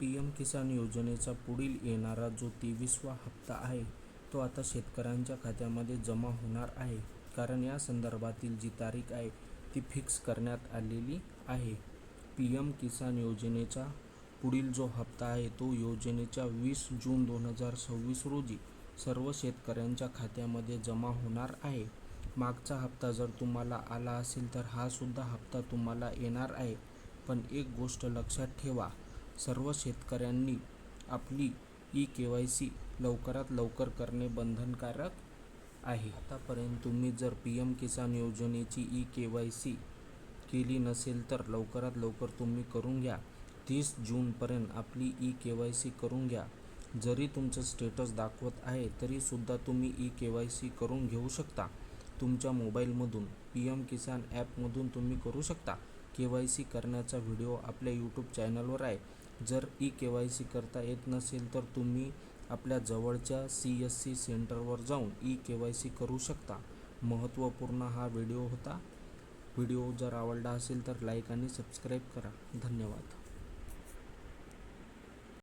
P M किसान योजनेचा पुढील येणारा जो 23वा हप्ता आहे तो आता शेतकऱ्यांच्या खात्यामध्ये जमा होणार आहे, कारण या संदर्भातील जी तारीख आहे ती फिक्स करण्यात आलेली आहे. पी एम किसान योजनेचा पुढील जो हप्ता आहे तो योजनेच्या 20 जून 2026 रोजी सर्व शेतकऱ्यांच्या खात्यामध्ये जमा होणार आहे. मागचा हप्ता जर तुम्हाला आला असेल तर हा सुद्धा हप्ता तुम्हाला येणार आहे. पण एक गोष्ट लक्षात ठेवा, सर्व शेतकऱ्यांनी आपली KYC लवकरात लवकर करणे बंधनकारक आहे. आतापर्यंत तुम्ही जर पी एम किसान योजनेची KYC केली नसेल तर लवकरात लवकर तुम्ही करून घ्या. 30 जूनपर्यंत आपली KYC करून घ्या. जरी तुमचं स्टेटस दाखवत आहे तरीसुद्धा तुम्ही KYC करून घेऊ शकता. तुमच्या मोबाईलमधून पी एम किसान ॲपमधून तुम्ही करू शकता. KYC करण्याचा व्हिडिओ आपल्या यूट्यूब चॅनलवर आहे. जर KYC करता येत नसेल तर तुम्ही आपल्या जवळच्या CSC सेंटरवर जाऊन KYC करू शकता. महत्त्वपूर्ण हा व्हिडिओ होता. व्हिडिओ जर आवडला असेल तर लाईक आणि सबस्क्राईब करा. धन्यवाद.